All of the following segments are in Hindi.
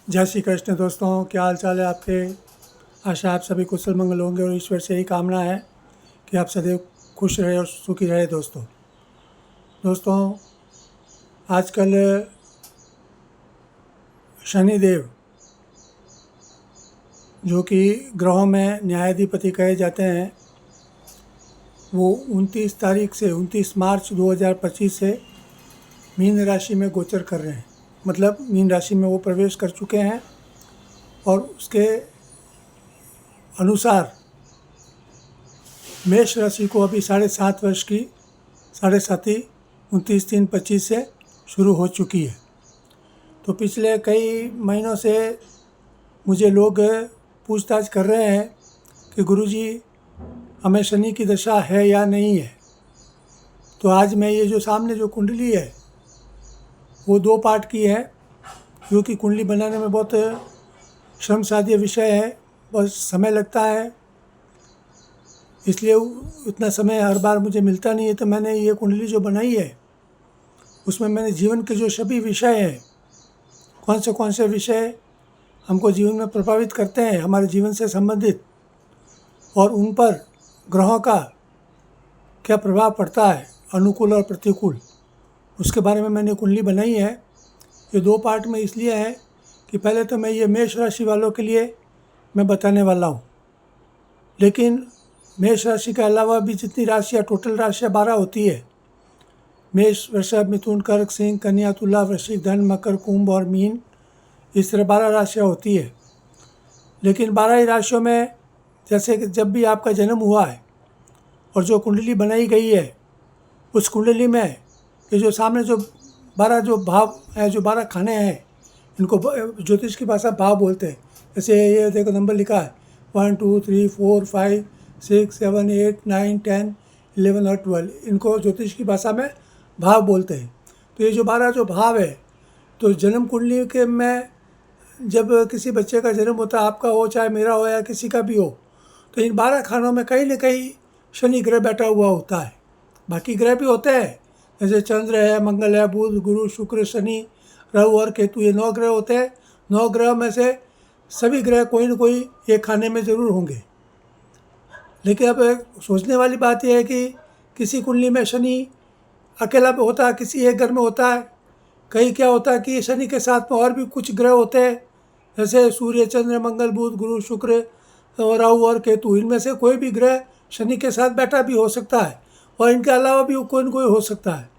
जय श्री कृष्ण दोस्तों, क्या हाल चाल है आपके। आशा आप सभी कुशल मंगल होंगे और ईश्वर से यही कामना है कि आप सदैव खुश रहे और सुखी रहे। दोस्तों आजकल शनिदेव जो कि ग्रहों में न्यायाधिपति कहे जाते हैं, वो 29 तारीख से 29 मार्च 2025 से मीन राशि में गोचर कर रहे हैं। मतलब मीन राशि में वो प्रवेश कर चुके हैं और उसके अनुसार मेष राशि को अभी 7.5 वर्ष की 29/3/25 से शुरू हो चुकी है। तो पिछले कई महीनों से मुझे लोग पूछताछ कर रहे हैं कि गुरुजी हमें शनि की दशा है या नहीं है। तो आज मैं ये जो सामने जो कुंडली है वो 2 पार्ट की है, क्योंकि कुंडली बनाने में बहुत श्रम साध्य विषय है, बहुत समय लगता है, इसलिए उतना समय हर बार मुझे मिलता नहीं है। तो मैंने ये कुंडली जो बनाई है उसमें मैंने जीवन के जो सभी विषय हैं, कौन से विषय हमको जीवन में प्रभावित करते हैं, हमारे जीवन से संबंधित, और उन पर ग्रहों का क्या प्रभाव पड़ता है, अनुकूल और प्रतिकूल, उसके बारे में मैंने कुंडली बनाई है। ये 2 पार्ट में इसलिए है कि पहले तो मैं ये मेष राशि वालों के लिए मैं बताने वाला हूँ, लेकिन मेष राशि के अलावा भी जितनी राशियाँ, टोटल राशियाँ 12 होती है, मेष, वृषभ, मिथुन, कर्क, सिंह, कन्या, तुला, वृश्चिक, धन, मकर, कुंभ और मीन, इस तरह 12 राशियाँ होती है। लेकिन 12 ही राशियों में जैसे कि जब भी आपका जन्म हुआ है और जो कुंडली बनाई गई है, उस कुंडली में ये जो सामने जो 12 जो भाव हैं, जो 12 खाने हैं, इनको ज्योतिष की भाषा भाव बोलते हैं। जैसे ये देखो नंबर लिखा है 1 2 3 4 5 6 7 8 9 10 11 और 12, इनको ज्योतिष की भाषा में भाव बोलते हैं। तो ये जो 12 जो भाव है, तो जन्म कुंडली के में जब किसी बच्चे का जन्म होता है, आपका हो चाहे मेरा हो या किसी का भी हो, तो इन 12 खानों में कहीं न कहीं शनि ग्रह बैठा हुआ होता है। बाकी ग्रह भी होते हैं, जैसे चंद्र है, मंगल है, बुध, गुरु, शुक्र, शनि, राहु और केतु, ये 9 ग्रह होते हैं। 9 ग्रह में से सभी ग्रह कोई न कोई एक खाने में ज़रूर होंगे। लेकिन अब सोचने वाली बात यह है कि किसी कुंडली में शनि अकेला होता है, किसी एक घर में होता है। कहीं क्या होता है कि शनि के साथ में और भी कुछ ग्रह होते हैं, जैसे सूर्य, चंद्र, मंगल, बुध, गुरु, शुक्र और राहु और केतु, इनमें से कोई भी ग्रह शनि के साथ बैठा भी हो सकता है, और इनके अलावा भी कोई न कोई हो सकता है।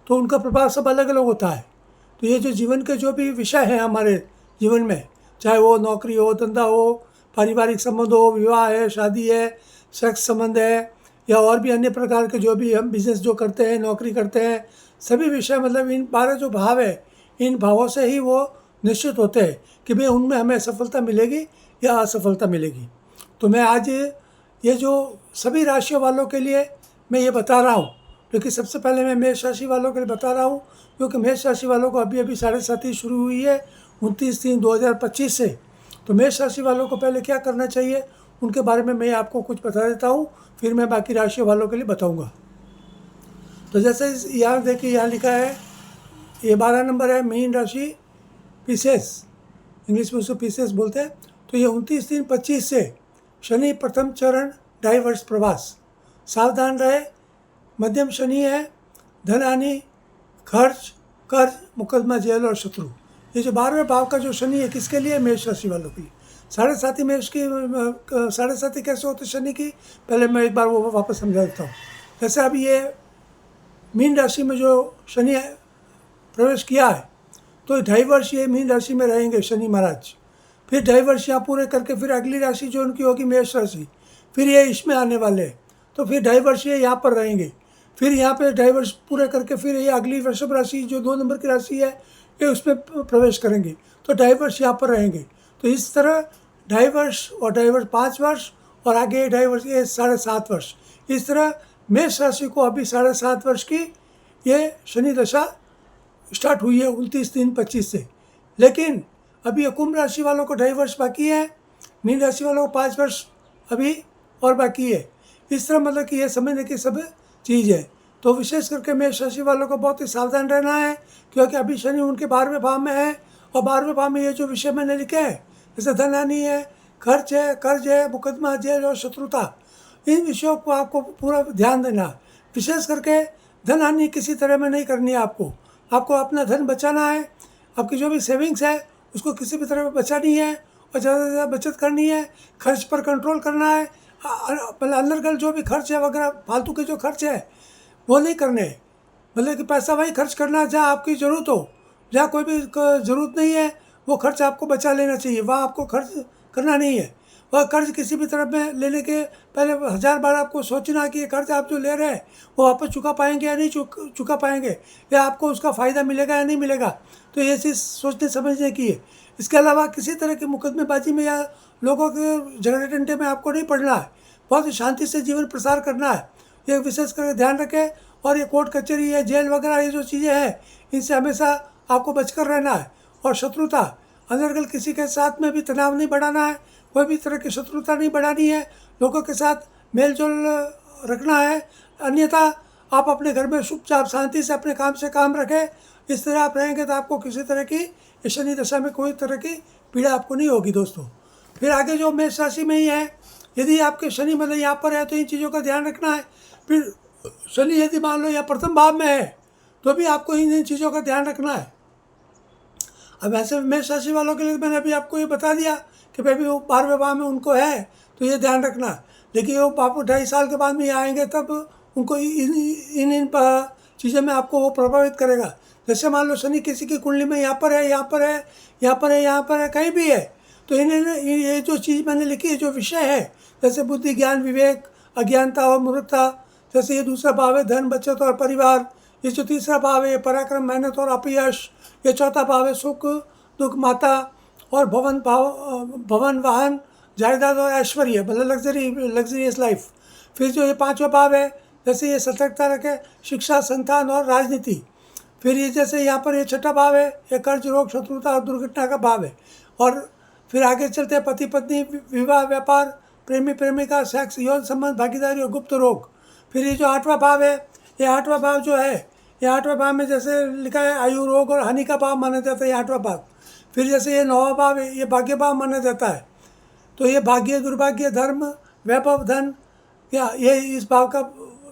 तो उनका प्रभाव सब अलग अलग होता है। तो ये जो जीवन के जो भी विषय हैं हमारे जीवन में, चाहे वो नौकरी हो, धंधा हो, पारिवारिक संबंध हो, विवाह है, शादी है, सेक्स संबंध है, या और भी अन्य प्रकार के जो भी हम बिजनेस जो करते हैं, नौकरी करते हैं, सभी विषय मतलब इन 12 जो भाव है, इन भावों से ही वो निश्चित होते हैं कि भाई उनमें हमें सफलता मिलेगी या असफलता मिलेगी। तो मैं आज ये जो सभी राशियों वालों के लिए मैं ये बता रहा हूँ, क्योंकि सबसे पहले मैं मेष राशि वालों के लिए बता रहा हूँ, क्योंकि मेष राशि वालों को अभी 7.5 शुरू हुई है 29/3/2025 से। तो मेष राशि वालों को पहले क्या करना चाहिए, उनके बारे में मैं आपको कुछ बता देता हूँ, फिर मैं बाकी राशियों वालों के लिए बताऊँगा। तो जैसे यहाँ देखिए, यहाँ लिखा है, ये 12 नंबर है, मीन राशि, पिसेस, इंग्लिश में उसको पिसेस बोलते हैं। तो ये 29/3/25 से शनि प्रथम चरण 2.5 वर्ष प्रवास, सावधान रहे, मध्यम शनि है, धन हानि, खर्च, कर्ज, मुकदमा, जेल और शत्रु। ये जो 12वें भाव का जो शनि है, किसके लिए? मेष राशि वालों के लिए। 7.5 मेष की 7.5 कैसे होते शनि की, पहले मैं एक बार वो वापस समझा देता हूँ। जैसे अभी ये मीन राशि में जो शनि प्रवेश किया है, तो 2.5 वर्ष ये मीन राशि में रहेंगे शनि महाराज। फिर 2.5 वर्ष यहाँ पूरे करके फिर अगली राशि जो उनकी होगी मेष राशि, फिर ये इसमें आने वाले हैं, तो फिर 2.5 वर्ष ये यहाँ पर रहेंगे। फिर यहाँ पे 2.5 वर्ष पूरे करके फिर ये अगली वृषभ राशि जो 2 नंबर की राशि है, ये उसमें प्रवेश करेंगे, तो 2.5 वर्ष यहाँ पर रहेंगे। तो इस तरह 2.5 वर्ष और 2.5 वर्ष 5 वर्ष, और आगे 2.5 वर्ष, ये 7.5 वर्ष। इस तरह मेष राशि को अभी 7.5 वर्ष की ये शनि दशा स्टार्ट हुई है 29/3/25 से। लेकिन अभी कुंभ राशि वालों को 2.5 वर्ष बाकी है, मीन राशि वालों को 5 वर्ष अभी और बाकी है। इस तरह मतलब कि ये समझने की सब चीज़ है। तो विशेष करके मेष राशि वालों को बहुत ही सावधान रहना है, क्योंकि अभी शनि उनके 12वें भाव में है और 12वें भाव में ये जो विषय मैंने लिखे हैं, जैसे धन हानि है, खर्च है, कर्ज है, मुकदमा, जेल और शत्रुता, इन विषयों को आपको पूरा ध्यान देना है। विशेष करके धन हानि किसी तरह में नहीं करनी है आपको अपना धन बचाना है। आपकी जो भी सेविंग्स है उसको किसी भी तरह बचानी है और ज़्यादा से ज़्यादा बचत करनी है। खर्च पर कंट्रोल करना है। मतलब अंदर जो भी खर्च है वगैरह फालतू के जो खर्च है वो नहीं करने। मतलब कि पैसा वही खर्च करना जहाँ आपकी ज़रूरत हो। जहाँ कोई भी ज़रूरत नहीं है वो खर्च आपको बचा लेना चाहिए, वहाँ आपको खर्च करना नहीं है। वह कर्ज किसी भी तरफ में लेने के पहले 1000 बार आपको सोचना कि ये कर्ज आप जो ले रहे हैं वो वापस चुका पाएंगे या नहीं चुका पाएंगे, या आपको उसका फ़ायदा मिलेगा या नहीं मिलेगा। तो ये चीज़ सोचने समझने की है। इसके अलावा किसी तरह की मुकदमेबाजी में या लोगों के झगड़े टंटे में आपको नहीं पड़ना है। बहुत ही शांति से जीवन प्रसार करना है, ये विशेष करके ध्यान रखें। और ये कोर्ट कचहरी है, जेल वगैरह, ये जो चीज़ें हैं इनसे हमेशा आपको बचकर रहना है। और शत्रुता, अंदर किसी के साथ में भी तनाव नहीं बढ़ाना है, कोई भी तरह की शत्रुता नहीं बढ़ानी है, लोगों के साथ मेल जोल रखना है। अन्यथा आप अपने घर में चुपचाप शांति से अपने काम से काम रखें। इस तरह आप रहेंगे तो आपको किसी तरह की शनि दशा में कोई तरह की पीड़ा आपको नहीं होगी दोस्तों। फिर आगे जो मेष राशि में ही है, यदि आपके शनि मतलब यहाँ पर है तो इन चीज़ों का ध्यान रखना है। फिर शनि यदि मान लो या प्रथम भाव में है तो भी आपको इन चीज़ों का ध्यान रखना है। अब ऐसे मेष राशि वालों के लिए मैंने अभी आपको ये बता दिया कि भाई वो 12वें भाव में उनको है तो ये ध्यान रखना। लेकिन वो आप 2.5 साल के बाद में ये आएंगे तब उनको इन चीज़ों में आपको वो प्रभावित करेगा। जैसे मान लो शनि किसी की कुंडली में यहाँ पर है, यहाँ पर है, यहाँ पर है, यहाँ पर है, कहीं भी है, तो इन्हें ये जो चीज़ मैंने लिखी है, जो विषय है, जैसे बुद्धि, ज्ञान, विवेक, अज्ञानता और मूर्खता, जैसे ये दूसरा भाव है धन, बचत और परिवार, ये जो तीसरा भाव है पराक्रम, मेहनत और अपयश, ये चौथा भाव है सुख, दुख, माता और भवन, वाहन, जायदाद और ऐश्वर्य, मतलब लग्जरियस लाइफ। फिर जो ये 5वां भाव है, जैसे ये सतर्कता रखे, शिक्षा, संतान और राजनीति। फिर ये जैसे यहाँ पर ये 6ठा भाव है, ये कर्ज, रोग, शत्रुता और दुर्घटना का भाव है। और फिर आगे चलते हैं पति पत्नी, विवाह, व्यापार, प्रेमी प्रेमिका, सेक्स, यौन संबंध, भागीदारी और गुप्त रोग। फिर ये जो 8वां भाव है, ये 8वां भाव जो है, ये 8वां भाव में जैसे लिखा है आयु, रोग और हानि का भाव माना जाता है, ये 8वां भाव। फिर जैसे ये 9वां भाव है, ये भाग्य भाव माना जाता है। तो ये भाग्य, दुर्भाग्य, धर्म, वैभव, धन, या ये इस भाव का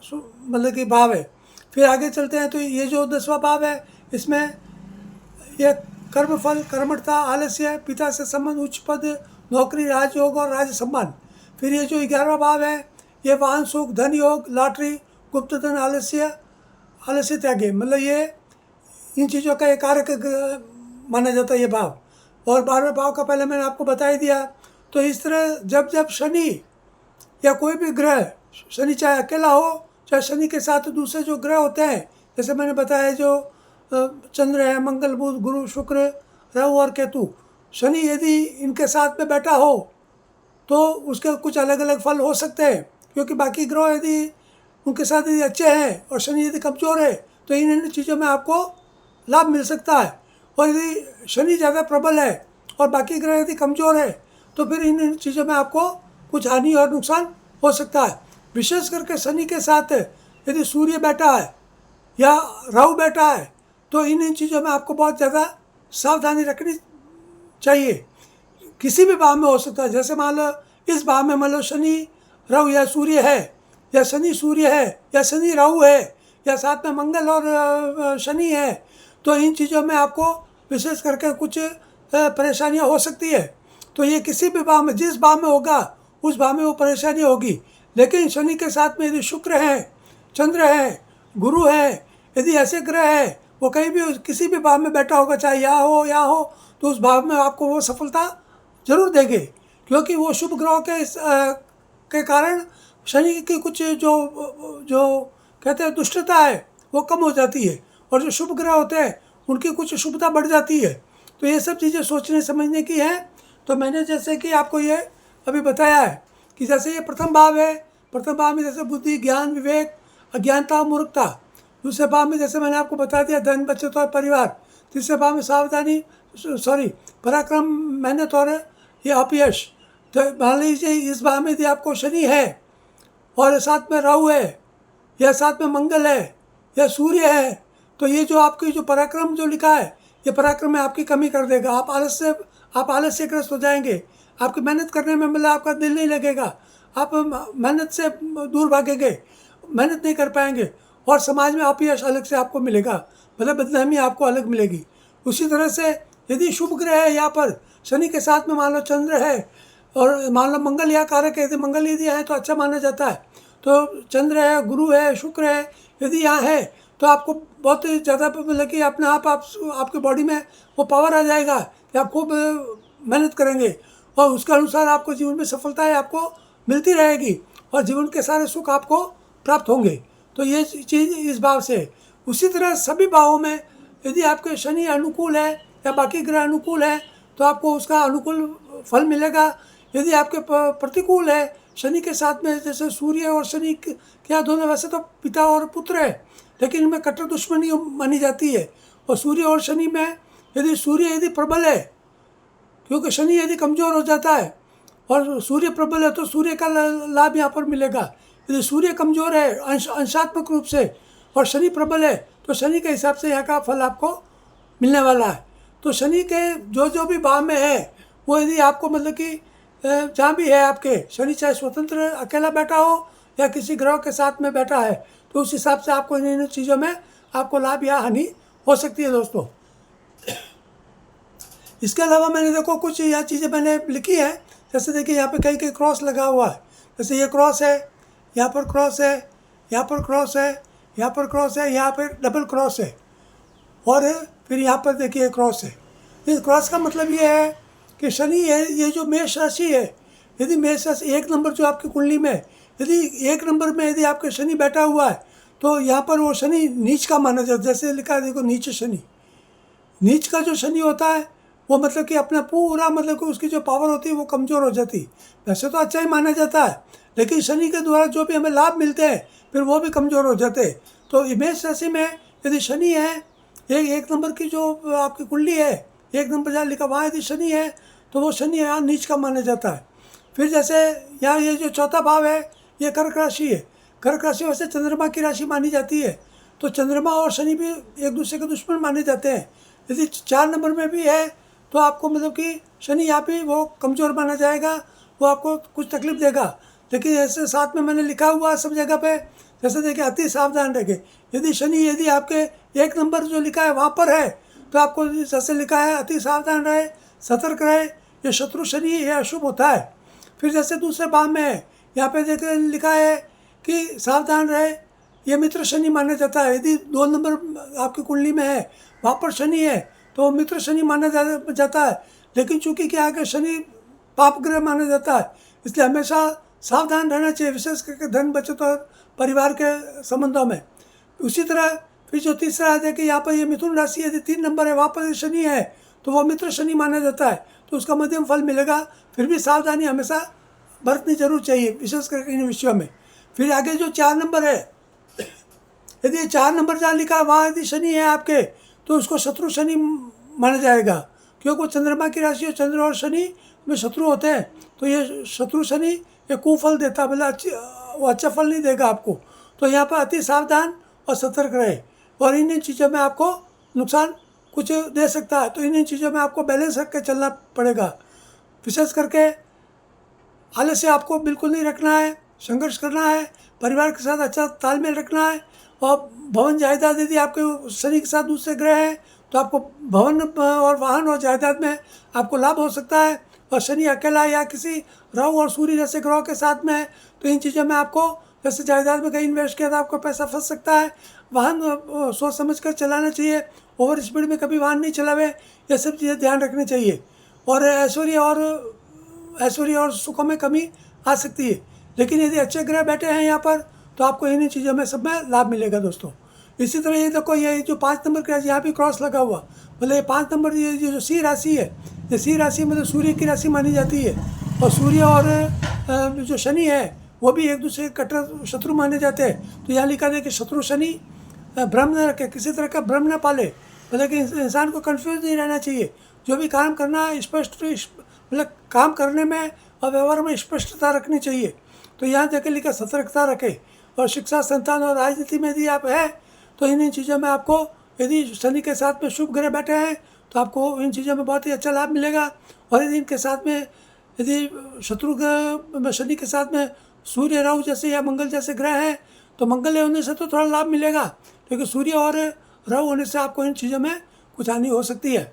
मतलब कि भाव है। फिर आगे चलते हैं तो ये जो 10वां भाव है, इसमें ये कर्मफल, कर्मठता, आलस्य, पिता से संबंध, उच्च पद, नौकरी, राजयोग और राज सम्मान। फिर ये जो 11वां भाव है, ये वाहन सुख, धन योग, लॉटरी, गुप्त धन, आलस्य त्यागे, मतलब ये इन चीज़ों का एक कारक माना जाता है ये भाव। और 12वें भाव का पहले मैंने आपको बता ही दिया। तो इस तरह जब शनि या कोई भी ग्रह, शनि चाहे अकेला हो चाहे शनि के साथ दूसरे जो ग्रह होते हैं, जैसे मैंने बताया जो चंद्र है, मंगल, बुध, गुरु, शुक्र, राहु और केतु, शनि यदि इनके साथ में बैठा हो तो उसके कुछ अलग अलग फल हो सकते हैं, क्योंकि बाकी ग्रह यदि उनके साथ यदि अच्छे हैं और शनि यदि कमज़ोर है तो इन चीज़ों में आपको लाभ मिल सकता है। और यदि शनि ज़्यादा प्रबल है और बाकी ग्रह यदि कमज़ोर है तो फिर इन चीज़ों में आपको कुछ हानि और नुकसान हो सकता है। विशेष करके शनि के साथ यदि सूर्य बैठा है या राहु बैठा है तो इन चीज़ों में आपको बहुत ज़्यादा सावधानी रखनी चाहिए। किसी भी भाव में हो सकता है, जैसे मान लो इस भाव में मान लो शनि, राहु या सूर्य है, या शनि सूर्य है, या शनि राहु है, या साथ में मंगल और शनि है, तो इन चीज़ों में आपको विशेष करके कुछ परेशानियां हो सकती है। तो ये किसी भी भाव में, जिस भाव में होगा उस भाव में वो परेशानी होगी। लेकिन शनि के साथ में यदि शुक्र है, चंद्र है, गुरु है, यदि ऐसे ग्रह है, वो कहीं भी किसी भी भाव में बैठा होगा, चाहे यहाँ हो, तो उस भाव में आपको वो सफलता जरूर देंगे, क्योंकि वो शुभ ग्रहों के कारण शनि की कुछ जो कहते हैं दुष्टता है वो कम हो जाती है, और जो शुभ ग्रह होते हैं उनकी कुछ शुभता बढ़ जाती है। तो ये सब चीज़ें सोचने समझने की है। तो मैंने जैसे कि आपको ये अभी बताया है कि जैसे ये प्रथम भाव है, प्रथम भाव में जैसे बुद्धि, ज्ञान, विवेक, अज्ञानता, मूर्खता। दूसरे भाव में जैसे मैंने आपको बता दिया धन, बचत और परिवार। तीसरे भाव में पराक्रम, मेहनत और ये अपयश। तो मान लीजिए इस भाव में यदि आपको शनि है और साथ में राहु है या साथ में मंगल है या सूर्य है, तो ये जो आपकी जो पराक्रम जो लिखा है ये पराक्रम में आपकी कमी कर देगा। आप आलस्य ग्रस्त हो जाएंगे। आपकी मेहनत करने में मतलब आपका दिल नहीं लगेगा। आप मेहनत से दूर भागेंगे, मेहनत नहीं कर पाएंगे और समाज में अपयश अलग से आपको मिलेगा, मतलब बदनामी आपको अलग मिलेगी। उसी तरह से यदि शुभ ग्रह है यहाँ पर शनि के साथ में मान लो चंद्र है और मान लो मंगल या कारक है, यदि मंगल यदि है तो अच्छा माना जाता है। तो चंद्र है, गुरु है, शुक्र है यदि यहाँ है तो आपको बहुत ज़्यादा मतलब कि अपने आप आपके बॉडी में वो पावर आ जाएगा कि आप खूब मेहनत करेंगे और उसके अनुसार आपको जीवन में सफलताएं आपको मिलती रहेगी और जीवन के सारे सुख आपको प्राप्त होंगे। तो ये चीज़ इस भाव से। उसी तरह सभी भावों में यदि आपके शनि अनुकूल है या बाकी ग्रह अनुकूल है तो आपको उसका अनुकूल फल मिलेगा। यदि आपके प्रतिकूल है शनि के साथ में, जैसे सूर्य और शनि क्या दोनों वैसे तो पिता और पुत्र है लेकिन इनमें कट्टर दुश्मनी मानी जाती है। और सूर्य और शनि में यदि सूर्य यदि प्रबल है, क्योंकि शनि यदि कमज़ोर हो जाता है और सूर्य प्रबल है तो सूर्य का लाभ यहाँ पर मिलेगा। यदि सूर्य कमज़ोर है अंशात्मक रूप से और शनि प्रबल है तो शनि के हिसाब से यहाँ का फल आपको मिलने वाला है। तो शनि के जो भी भाव में है वो यदि आपको मतलब कि जहाँ भी है आपके शनि, चाहे स्वतंत्र अकेला बैठा हो या किसी ग्रह के साथ में बैठा है, तो उस हिसाब से आपको इन चीज़ों में आपको लाभ या हानि हो सकती है दोस्तों। इसके अलावा मैंने देखो कुछ यह चीज़ें मैंने लिखी है। जैसे देखिए यहाँ पे कहीं कहीं क्रॉस लगा हुआ है, जैसे ये क्रॉस है, यहाँ पर क्रॉस है, यहाँ पर क्रॉस है, यहाँ पर क्रॉस है, यहाँ पर डबल क्रॉस है और फिर यहाँ पर देखिए क्रॉस है। इस क्रॉस का मतलब ये है कि शनि है, ये जो मेष राशि है, यदि मेष राशि 1 नंबर जो आपकी कुंडली में यदि 1 नंबर में यदि आपके शनि बैठा हुआ है तो यहाँ पर वो शनि नीच का माना जाता है। जैसे लिखा है देखो नीच शनि, नीच का जो शनि होता है वो मतलब कि अपना पूरा मतलब कि उसकी जो पावर होती है वो कमज़ोर हो जाती। वैसे तो अच्छा ही माना जाता है लेकिन शनि के द्वारा जो भी हमें लाभ मिलते हैं फिर वो भी कमज़ोर हो जाते। तो मेष राशि में यदि शनि है, 1 नंबर की जो आपकी कुंडली है 1 नंबर जहाँ लिखा वहाँ यदि शनि है तो वो शनि यहाँ नीच का माना जाता है। फिर जैसे यहाँ ये जो चौथा भाव है ये कर्क राशि है। कर्क राशि वैसे चंद्रमा की राशि मानी जाती है, तो चंद्रमा और शनि भी एक दूसरे के दुश्मन माने जाते हैं। यदि 4 नंबर में भी है तो आपको मतलब कि शनि यहाँ भी वो कमज़ोर माना जाएगा, वो आपको कुछ तकलीफ देगा। लेकिन ऐसे साथ में मैंने लिखा हुआ सब जगह पे, जैसे देखिए अति सावधान रखें। यदि शनि यदि आपके 1 नंबर जो लिखा है वहाँ पर है तो आपको जैसे लिखा है अति सावधान रहे, सतर्क रहे, ये शत्रु शनि ये अशुभ होता है। फिर जैसे दूसरे भाव में है यहाँ पे देखिए लिखा है कि सावधान रहे, ये मित्र शनि माना जाता है। यदि 2 नंबर आपकी कुंडली में है वहाँ पर शनि है तो मित्र शनि माना जाता है। लेकिन चूंकि क्या है कि शनि पाप ग्रह माना जाता है इसलिए हमेशा सावधान रहना चाहिए, विशेष करके धन बचत और परिवार के संबंधों में। उसी तरह फिर जो तीसरा है कि यहाँ पर ये मिथुन राशि यदि 3 नंबर है वहाँ पर शनि है तो वो मित्र शनि माना जाता है, तो उसका मध्यम फल मिलेगा। फिर भी सावधानी हमेशा बरतनी जरूर चाहिए, विशेष करके इन विषयों में। फिर आगे जो 4 नंबर है, यदि 4 नंबर जहाँ लिखा है वहाँ यदि शनि है आपके तो उसको शत्रु शनि माना जाएगा, क्योंकि वो चंद्रमा की राशि है, चंद्र और शनि में शत्रु होते हैं। तो ये शत्रु शनि ये कुफल देता, मतलब वो अच्छा फल नहीं देगा आपको। तो यहाँ पर अति सावधान और सतर्क रहे और इन चीज़ों में आपको नुकसान कुछ दे सकता है। तो इन चीज़ों में आपको बैलेंस रख के चलना पड़ेगा। विशेष करके आलस्य आपको बिल्कुल नहीं रखना है, संघर्ष करना है, परिवार के साथ अच्छा तालमेल रखना है। और भवन जायदाद यदि आपके शनि के साथ दूसरे ग्रह हैं तो आपको भवन और वाहन और जायदाद में आपको लाभ हो सकता है। और शनि अकेला या किसी राहु और सूर्य जैसे ग्रहों के साथ में है तो इन चीज़ों में आपको, जैसे जायदाद में कहीं इन्वेस्ट किया तो आपको पैसा फंस सकता है। वाहन सोच समझ कर चलाना चाहिए, ओवर स्पीड में कभी वाहन नहीं चलावे, ये सब चीज़ें ध्यान रखनी चाहिए। और ऐश्वर्य और सुखों में कमी आ सकती है। लेकिन यदि अच्छे ग्रह बैठे हैं यहाँ पर तो आपको इन्हीं चीज़ों में सब में लाभ मिलेगा दोस्तों। इसी तरह ये देखो ये जो 5 नंबर का यहाँ भी क्रॉस लगा हुआ, मतलब ये 5 नंबर ये जो सी राशि है, ये सी राशि मतलब सूर्य की राशि मानी जाती है। और सूर्य और जो शनि है वो भी एक दूसरे के कट्टर शत्रु माने जाते हैं। तो यहाँ लिखा है कि शत्रु शनि भ्रम न रखे, किसी तरह का भ्रम न पाले, मतलब कि इंसान को कन्फ्यूज नहीं रहना चाहिए। जो भी काम करना है स्पष्ट, मतलब काम करने में और व्यवहार में स्पष्टता रखनी चाहिए। तो यहाँ देखे लिखा सतर्कता रखे। और शिक्षा, संतान और राजनीति में यदि आप है तो इन चीज़ों में आपको, यदि शनि के साथ में शुभ ग्रह बैठे हैं तो आपको इन चीज़ों में बहुत ही अच्छा लाभ मिलेगा। और यदि इनके साथ में यदि शनि के साथ में सूर्य, राहु जैसे या मंगल जैसे ग्रह हैं, तो मंगल होने से तो थोड़ा लाभ मिलेगा, क्योंकि सूर्य और राहु होने से आपको इन चीज़ों में कुछ हानि हो सकती है।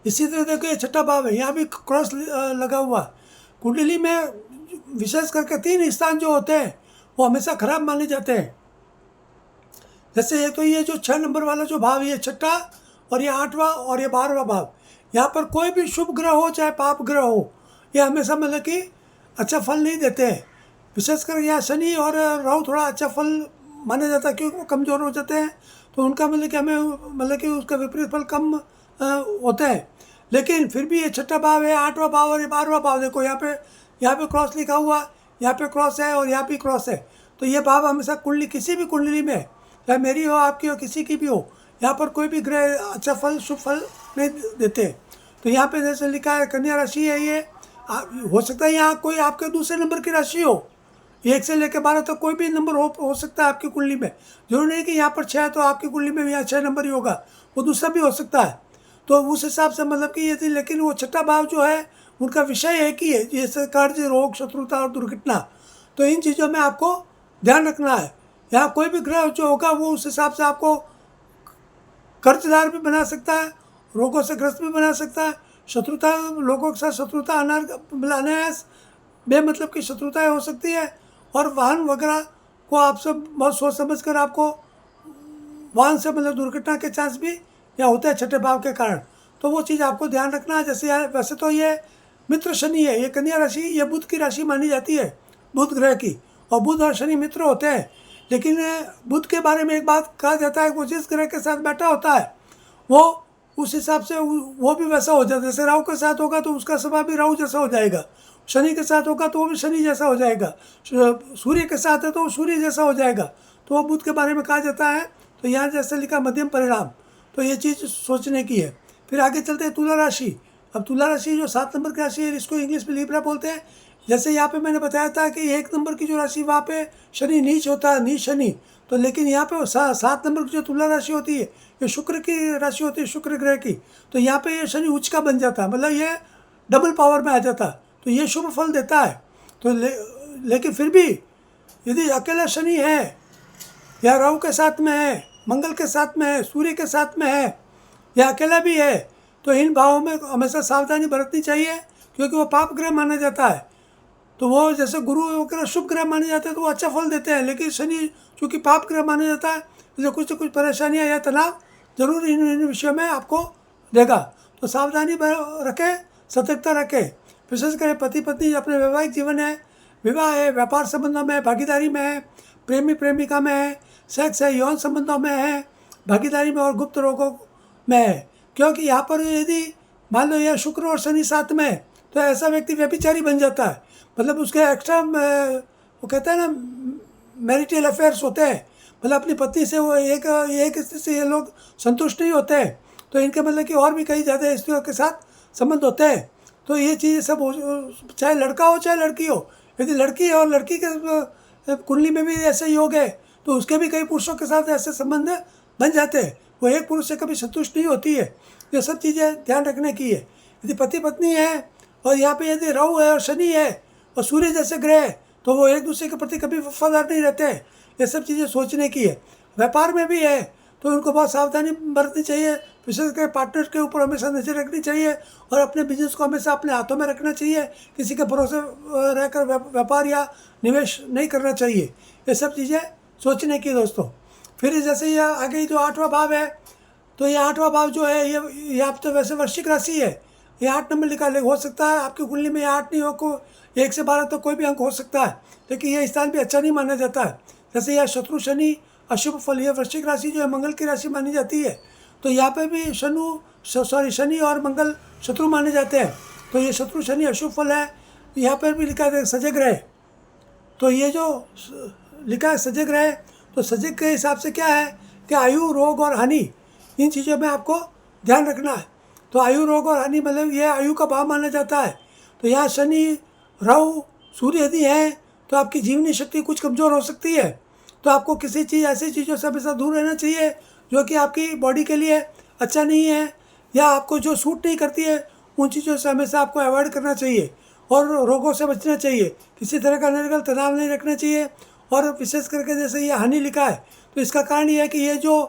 इसी तरह देखो ये छठा भाव है, यहाँ भी क्रॉस लगा हुआ। कुंडली में विशेष करके 3 स्थान जो होते हैं वो हमेशा खराब माने जाते हैं। जैसे एक तो ये जो 6 नंबर वाला जो भाव, ये छठा, और ये 8वां और ये 12वां भाव, यहाँ पर कोई भी शुभ ग्रह हो चाहे पाप ग्रह हो, ये हमेशा मतलब कि अच्छा फल नहीं देते हैं। विशेषकर यहाँ शनि और राहु थोड़ा अच्छा फल माना जाता है, क्योंकि वो कमज़ोर हो जाते हैं, तो उनका मतलब कि हमें मतलब कि उसका विपरीत फल कम होता है। लेकिन फिर भी ये छठा भाव है, 8वां भाव और ये 12वां भाव, देखो यहाँ पे क्रॉस लिखा हुआ, यहाँ पे क्रॉस है और यहाँ भी क्रॉस है। तो ये भाव हमेशा कुंडली, किसी भी कुंडली में, चाहे मेरी हो, आपकी हो, किसी की भी हो, यहाँ पर कोई भी ग्रह अच्छा फल, शुभ फल नहीं देते। तो यहाँ पे जैसे लिखा है कन्या राशि है ये, हो सकता है यहाँ कोई आपके दूसरे नंबर की राशि हो, 1 से लेकर 12 तक कोई भी नंबर हो सकता है आपकी कुंडली में। जरूरी नहीं कि यहाँ पर 6 तो आपकी कुंडली में यहाँ 6 नंबर ही होगा, वो दूसरा भी हो सकता है। तो उस हिसाब से मतलब कि ये थी। लेकिन वो छठा भाव जो है उनका विषय एक ही है, जैसे कर्ज, रोग, शत्रुता और दुर्घटना। तो इन चीज़ों में आपको ध्यान रखना है। यहाँ कोई भी ग्रह जो होगा वो उस हिसाब से आपको कर्जदार भी बना सकता है, रोगों से ग्रस्त भी बना सकता है, शत्रुता, लोगों के साथ शत्रुता, अनायास बेमतलब की शत्रुताएँ हो सकती है, और वाहन वगैरह को आपसे बहुत सोच समझ कर आपको वाहन से मतलब दुर्घटना के चांस भी यहाँ होते हैं छठे भाव के कारण। तो वो चीज़ आपको ध्यान रखना है। जैसे वैसे तो ये मित्र शनि है, ये कन्या राशि, ये बुध की राशि मानी जाती है, बुध ग्रह की, और बुध और शनि मित्र होते हैं। लेकिन बुध के बारे में एक बात कहा जाता है, वो जिस ग्रह के साथ बैठा होता है वो उस हिसाब से वो भी वैसा हो जाता है। जैसे राहु के साथ होगा तो उसका स्वभाव भी राहु जैसा हो जाएगा, शनि के साथ होगा तो वो भी शनि जैसा हो जाएगा, सूर्य के साथ है तो वो सूर्य जैसा हो जाएगा। तो वो बुध के बारे में कहा जाता है। तो यहाँ जैसे लिखा मध्यम परिणाम, तो ये चीज़ सोचने की है। फिर आगे चलते हैं तुला राशि। अब तुला राशि जो 7 नंबर की राशि है, इसको इंग्लिश में लिब्रा बोलते हैं। जैसे यहाँ पे मैंने बताया था कि 1 नंबर की जो राशि वहाँ पे शनि नीच होता है, नीच शनि। तो लेकिन यहाँ पे 7 नंबर की जो तुला राशि होती है, ये शुक्र की राशि होती है, शुक्र ग्रह की। तो यहाँ पे ये शनि उच्च का बन जाता है, मतलब ये डबल पावर में आ जाता है, तो ये शुभ फल देता है। तो लेकिन फिर भी यदि अकेला शनि है या राहु के साथ में है, मंगल के साथ में है, सूर्य के साथ में है, या अकेला भी है, तो इन भावों में हमेशा सावधानी बरतनी चाहिए, क्योंकि वो पाप ग्रह माना जाता है। तो वो जैसे गुरु वगैरह शुभ ग्रह माने जाते हैं तो वो अच्छा फल देते हैं, लेकिन शनि चूँकि पाप ग्रह माना जाता है, तो कुछ न कुछ परेशानियाँ या तनाव जरूर इन विषयों में आपको देगा। तो सावधानी रखें, सतर्कता रखें। विशेष कर पति पत्नी अपने वैवाहिक जीवन है, विवाह है, व्यापार संबंधों में, भागीदारी में है, प्रेमी प्रेमिका में है, सेक्स है, यौन संबंधों में है, भागीदारी में और गुप्त रोगों में है। क्योंकि यहाँ पर यदि मान लो यह शुक्र और शनि साथ में है, तो ऐसा व्यक्ति व्यभिचारी बन जाता है। मतलब उसके एक्स्ट्रा वो कहते हैं ना मैरिटल अफेयर्स होते हैं, मतलब अपनी पत्नी से वो एक स्त्री से ये लोग संतुष्ट नहीं होते हैं, तो इनके मतलब कि और भी कई ज़्यादा स्त्रियों के साथ संबंध होते हैं। तो ये चीज़ सब चाहे लड़का हो चाहे लड़की हो, यदि लड़की है और लड़की के कुंडली में भी ऐसे योग है, तो उसके भी कई पुरुषों के साथ ऐसे संबंध बन जाते हैं। वो एक पुरुष से कभी संतुष्ट नहीं होती है। ये सब चीज़ें ध्यान रखने की है। यदि पति पत्नी है और यहाँ पे यदि राहु है और शनि है और सूर्य जैसे ग्रह है, तो वो एक दूसरे के प्रति कभी वफादार नहीं रहते हैं। ये सब चीज़ें सोचने की है। व्यापार में भी है तो उनको बहुत सावधानी बरतनी चाहिए। विशेषकर पार्टनर के ऊपर हमेशा नज़र रखनी चाहिए और अपने बिजनेस को हमेशा अपने हाथों में रखना चाहिए। किसी के भरोसे रहकर व्यापार या निवेश नहीं करना चाहिए। ये सब चीज़ें सोचने की दोस्तों। फिर जैसे ये आगे जो 8वां भाव है, तो ये 8वां भाव जो है ये आप तो वैसे वृश्चिक राशि है, ये 8 नंबर लिखा हो सकता है आपकी कुंडली में 8 नहीं हो, को 1 से 12 तो कोई भी अंक हो सकता है, लेकिन ये स्थान भी अच्छा नहीं माना जाता है। जैसे यह शत्रु शनि अशुभ फल, यह वृश्चिक राशि जो है मंगल की राशि मानी जाती है, तो यहाँ पे भी शनि और मंगल शत्रु माने जाते हैं। तो ये शत्रु शनि अशुभ फल है। यहाँ पर भी लिखा है सजग रहे, तो ये जो लिखा है सजग रहे, तो सजग के हिसाब से क्या है कि आयु, रोग और हानि, इन चीज़ों में आपको ध्यान रखना है। तो आयु, रोग और हानि मतलब ये आयु का भाव माना जाता है। तो यहाँ शनि, राहु, सूर्य यदि हैं तो आपकी जीवनी शक्ति कुछ कमज़ोर हो सकती है। तो आपको किसी चीज़ ऐसी चीज़ों से हमेशा दूर रहना चाहिए जो कि आपकी बॉडी के लिए अच्छा नहीं है, या आपको जो सूट नहीं करती है उन चीज़ों से हमेशा आपको अवॉइड करना चाहिए और रोगों से बचना चाहिए। किसी तरह का अनर्गल तनाव नहीं रखना चाहिए। और विशेष करके जैसे ये हानि लिखा है तो इसका कारण ये है कि ये जो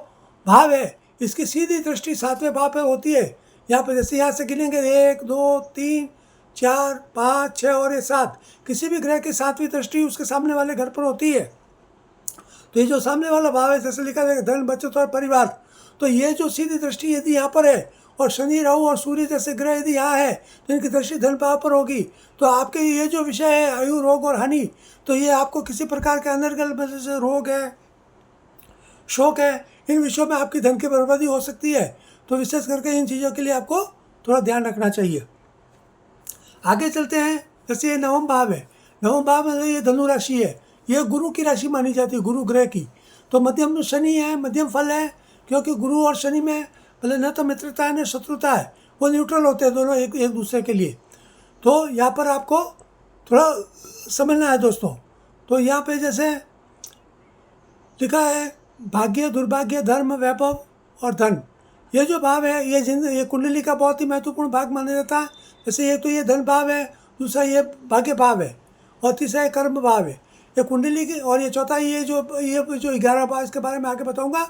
भाव है इसकी सीधी दृष्टि 7वें भाव पे होती है। यहाँ पर जैसे यहाँ से गिनेंगे 1 2 3 4 5 6 और ये 7, किसी भी ग्रह की 7वीं दृष्टि उसके सामने वाले घर पर होती है। तो ये जो सामने वाला भाव है जैसे लिखा है धन बचत और परिवार, तो ये जो सीधी दृष्टि यदि यहाँ पर है और शनि राहु और सूर्य जैसे ग्रह यदि यहाँ है तो इनकी दृष्टि धन भाव पर होगी। तो आपके ये जो विषय है आयु रोग और हानि, तो ये आपको किसी प्रकार के अनर्गल जैसे रोग है शोक है, इन विषयों में आपकी धन की बर्बादी हो सकती है। तो विशेष करके इन चीज़ों के लिए आपको थोड़ा ध्यान रखना चाहिए। आगे चलते हैं। जैसे ये नवम भाव है, नवम भाव में ये धनु राशि है, ये गुरु की राशि मानी जाती है, गुरु ग्रह की। तो मध्यम शनि है, मध्यम फल है, क्योंकि गुरु और शनि में भले न तो मित्रता है न शत्रुता है, वो न्यूट्रल होते हैं दोनों एक दूसरे के लिए। तो यहाँ पर आपको थोड़ा समझना है दोस्तों। तो यहाँ पे जैसे लिखा है भाग्य दुर्भाग्य धर्म वैभव और धन, ये जो भाव है ये कुंडली का बहुत ही महत्वपूर्ण भाग माना जाता है। जैसे एक तो ये धन भाव है, दूसरा ये भाग्य भाव है और तीसरा ये कर्म भाव है। ये कुंडली की, और ये चौथा ये जो 11 भाव, इसके बारे में आगे बताऊंगा।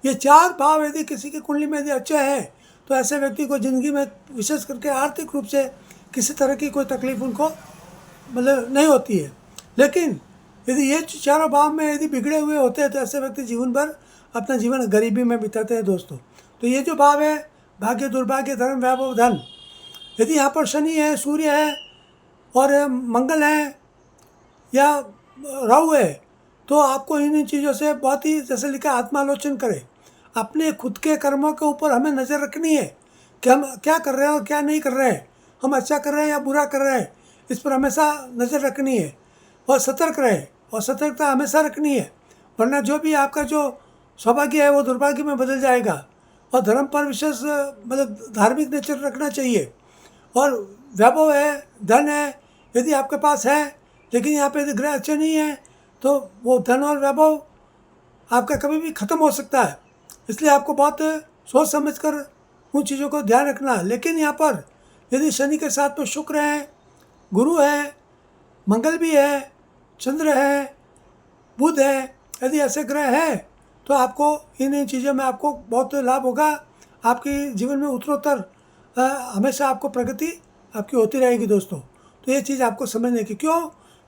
ये 4 भाव यदि किसी की कुंडली में यदि अच्छे हैं तो ऐसे व्यक्ति को ज़िंदगी में विशेष करके आर्थिक रूप से किसी तरह की कोई तकलीफ उनको मतलब नहीं होती है। लेकिन यदि ये 4 भाव में यदि बिगड़े हुए होते हैं तो ऐसे व्यक्ति जीवन भर अपना जीवन गरीबी में बिताते हैं दोस्तों। तो ये जो भाव है भाग्य दुर्भाग्य धर्म वैभव धन, यदि यहाँ पर शनि है, सूर्य है और मंगल है या राहु है, तो आपको इन चीज़ों से बहुत ही जैसे लिखा आत्मालोचन करें। अपने खुद के कर्मों के ऊपर हमें नज़र रखनी है कि हम क्या कर रहे हैं और क्या नहीं कर रहे हैं, हम अच्छा कर रहे हैं या बुरा कर रहे हैं, इस पर हमेशा नज़र रखनी है और सतर्क रहे और सतर्कता हमेशा रखनी है। वरना जो भी आपका जो सौभाग्य है वो दुर्भाग्य में बदल जाएगा। और धर्म पर विशेष मतलब धार्मिक नेचर रखना चाहिए। और वैभव है, धन है, यदि आपके पास है लेकिन यहाँ पे यदि ग्रह अच्छे नहीं है तो वो धन और वैभव आपका कभी भी ख़त्म हो सकता है। इसलिए आपको बहुत सोच समझकर उन चीज़ों को ध्यान रखना है। लेकिन यहाँ पर यदि शनि के साथ में शुक्र है, गुरु है, मंगल भी है, चंद्र है, बुध है, यदि ऐसे ग्रह हैं तो आपको इन चीज़ों में आपको बहुत लाभ होगा। आपके जीवन में उत्तरोत्तर हमेशा आपको प्रगति आपकी होती रहेगी दोस्तों। तो ये चीज़ आपको समझने की, क्यों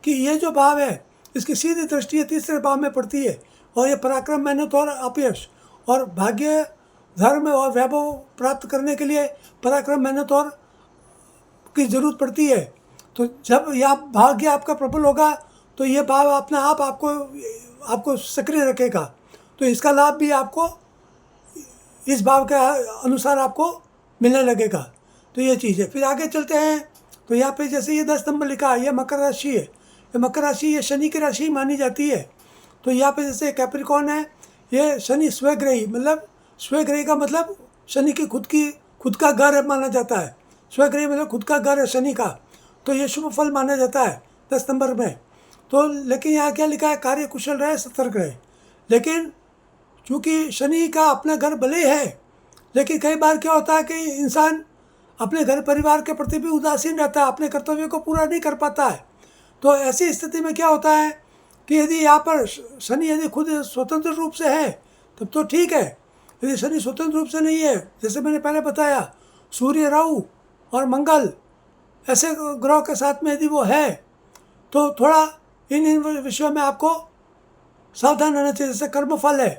कि ये जो भाव है इसकी सीधी दृष्टि तीसरे भाव में पड़ती है और ये पराक्रम मेहनत और अपयश और भाग्य धर्म और वैभव प्राप्त करने के लिए पराक्रम मेहनत और की ज़रूरत पड़ती है। तो जब यह भाग्य आपका प्रबल होगा तो ये भाव अपने आप आपको सक्रिय रखेगा। तो इसका लाभ भी आपको इस भाव के अनुसार आपको मिलने लगेगा। तो ये चीज़ है। फिर आगे चलते हैं। तो यहाँ पे जैसे ये 10 नंबर लिखा है, ये मकर राशि है। ये मकर राशि ये शनि की राशि मानी जाती है। तो यहाँ पे जैसे कैप्रिकॉर्न है, ये शनि स्वग्रही, मतलब स्वग्रही का मतलब शनि की खुद का घर है माना जाता है। स्वग्रही मतलब खुद का घर है शनि का। तो ये शुभ फल माना जाता है 10 नंबर में। तो लेकिन यहाँ क्या लिखा है, कार्य कुशल रहे, सतर्क रहे। लेकिन चूँकि शनि का अपना घर भले है, लेकिन कई बार क्या होता है कि इंसान अपने घर परिवार के प्रति भी उदासीन रहता है, अपने कर्तव्यों को पूरा नहीं कर पाता है। तो ऐसी स्थिति में क्या होता है कि यदि यहाँ पर शनि यदि खुद स्वतंत्र रूप से है तब तो ठीक है। यदि शनि स्वतंत्र रूप से नहीं है, जैसे मैंने पहले बताया सूर्य राहु और मंगल ऐसे ग्रहों के साथ में यदि वो है तो थोड़ा इन विषयों में आपको सावधान रहना चाहिए। जैसे कर्म फल है,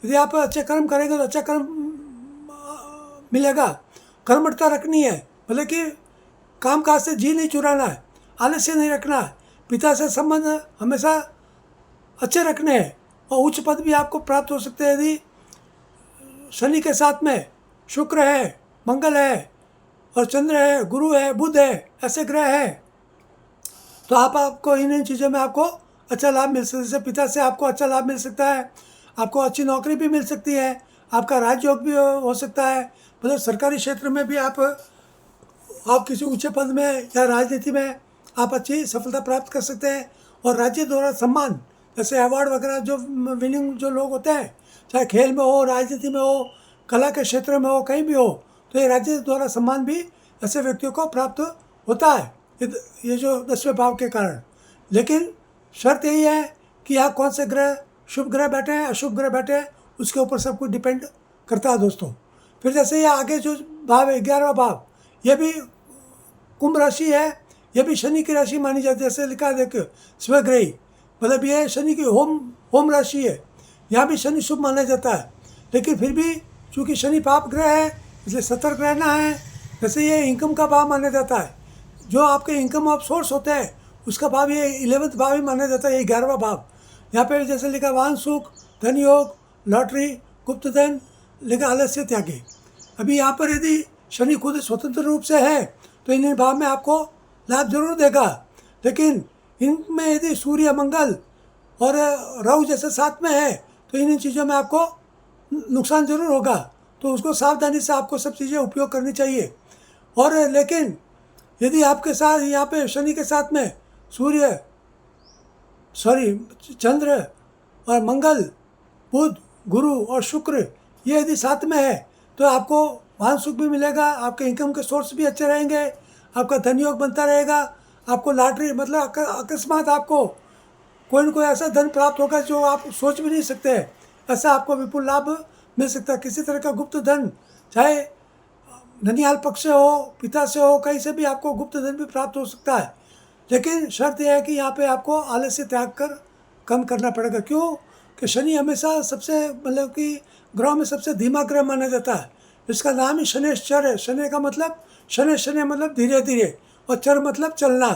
यदि आप अच्छे कर्म करेंगे तो अच्छा कर्म मिलेगा। कर्मठता रखनी है, भले कि काम काज से जी नहीं चुराना है, आलस्य नहीं रखना है, पिता से संबंध हमेशा अच्छे रखने हैं और उच्च पद भी आपको प्राप्त हो सकते हैं यदि शनि के साथ में शुक्र है, मंगल है और चंद्र है, गुरु है, बुध है, ऐसे ग्रह है। तो आपको इन चीज़ों में आपको अच्छा लाभ मिल सकता है। जैसे पिता से आपको अच्छा लाभ मिल सकता है, आपको अच्छी नौकरी भी मिल सकती है, आपका राजयोग भी हो सकता है, मतलब सरकारी क्षेत्र में भी आप किसी ऊंचे पद में या राजनीति में आप अच्छी सफलता प्राप्त कर सकते हैं। और राज्य द्वारा सम्मान जैसे अवार्ड वगैरह जो विनिंग जो लोग होते हैं, चाहे खेल में हो, राजनीति में हो, कला के क्षेत्र में हो, कहीं भी हो, तो ये राज्य द्वारा सम्मान भी ऐसे व्यक्तियों को प्राप्त होता है ये जो 10वें भाव के कारण। लेकिन शर्त यही है कि यहाँ कौन से ग्रह शुभ ग्रह बैठे हैं अशुभ ग्रह बैठे हैं, उसके ऊपर सब कुछ डिपेंड करता है दोस्तों। फिर जैसे ये आगे जो भाव है 11वां भाव, ये भी कुंभ राशि है, ये भी शनि की राशि मानी जाती है। जैसे लिखा है देखिए स्वग्रही, मतलब ये शनि की होम राशि है। यहाँ भी शनि शुभ माना जाता है, लेकिन फिर भी चूँकि शनि पाप ग्रह है इसलिए सतर्क रहना है। जैसे ये इनकम का भाव माना जाता है, जो आपके इनकम ऑफ सोर्स होते हैं उसका भाव ये 11वां भाव ही माना जाता है, ये 11वां भाव। यहाँ पे जैसे लिखा वाहन सुख, धन योग, लॉटरी, गुप्त धन, लिखा आलस्य त्यागी। अभी यहाँ पर यदि शनि खुद स्वतंत्र रूप से है तो इन भाव में आपको लाभ जरूर देगा, लेकिन इनमें यदि सूर्य मंगल और राहु जैसे साथ में है तो इन चीज़ों में आपको नुकसान जरूर होगा। तो उसको सावधानी से आपको सब चीज़ें उपयोग करनी चाहिए। और लेकिन यदि आपके साथ यहाँ पे शनि के साथ में चंद्र और मंगल, बुध, गुरु और शुक्र ये यदि साथ में है तो आपको वाहन सुख भी मिलेगा, आपके इनकम के सोर्स भी अच्छे रहेंगे, आपका धन योग बनता रहेगा, आपको लॉटरी मतलब अकस्मात आपको कोई न कोई ऐसा धन प्राप्त होगा जो आप सोच भी नहीं सकते, ऐसा आपको विपुल लाभ मिल सकता है। किसी तरह का गुप्त धन, चाहे ननिहाल पक्ष से हो, पिता से हो, कहीं से भी आपको गुप्त धन भी प्राप्त हो सकता है। लेकिन शर्त यह है कि यहाँ पे आपको आलस्य त्याग कर कम करना पड़ेगा। क्यों कि शनि हमेशा सबसे मतलब कि ग्रहों में सबसे धीमा ग्रह माना जाता है। इसका नाम ही शनैश्चर है। शनि का मतलब शनि मतलब धीरे धीरे, और चर मतलब चलना।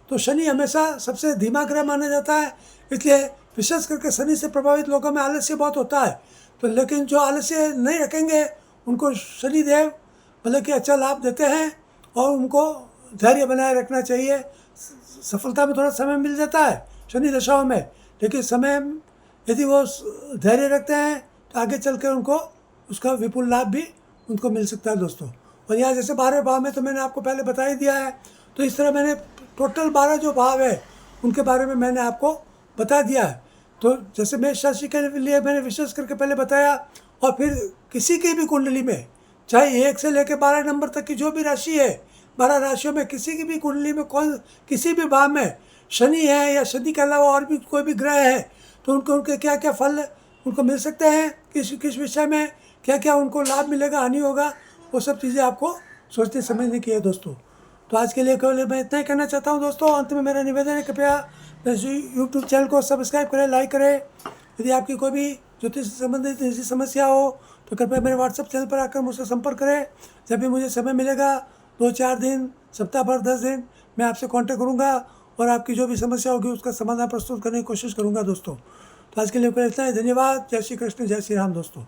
तो शनि हमेशा सबसे धीमा ग्रह माना जाता है, इसलिए विशेष करके शनि से प्रभावित लोगों में आलस्य बहुत होता है। तो लेकिन जो आलस्य नहीं रखेंगे उनको शनिदेव मतलब कि अच्छा लाभ देते हैं और उनको धैर्य बनाए रखना चाहिए। सफलता में थोड़ा समय मिल जाता है शनि दशाओं में, लेकिन समय यदि वो धैर्य रखते हैं तो आगे चल कर उनको उसका विपुल लाभ भी उनको मिल सकता है दोस्तों। और यहाँ जैसे 12वें भाव में तो मैंने आपको पहले बता ही दिया है, तो इस तरह मैंने टोटल 12 जो भाव है उनके बारे में मैंने आपको बता दिया है। तो जैसे मेष राशि के लिए मैंने विशेष करके पहले बताया, और फिर किसी की भी कुंडली में चाहे 1 से लेकर 12 नंबर तक की जो भी राशि है, 12 राशियों में किसी की भी कुंडली में किसी भी भाव में शनि है या शनि के अलावा और भी कोई भी ग्रह है तो उनके क्या क्या फल उनको मिल सकते हैं, किस विषय में क्या क्या उनको लाभ मिलेगा, हानि होगा, वो सब चीज़ें आपको सोचने समझने की है दोस्तों। तो आज के लिए केवल मैं इतना ही कहना चाहता हूँ दोस्तों। अंत में मेरा निवेदन है, कृपया यूट्यूब चैनल को सब्सक्राइब करें, लाइक करें। यदि आपकी कोई भी ज्योतिष से संबंधित ऐसी समस्या हो तो कृपया मेरे व्हाट्सएप चैनल पर आकर मुझसे संपर्क करें। जब भी मुझे समय मिलेगा 2-4 दिन, सप्ताह भर 10 दिन, मैं आपसे कांटेक्ट करूंगा और आपकी जो भी समस्या होगी उसका समाधान प्रस्तुत करने की कोशिश करूंगा दोस्तों। तो आज के लिए इतना ही। धन्यवाद। जय श्री कृष्ण, जय श्री राम दोस्तों।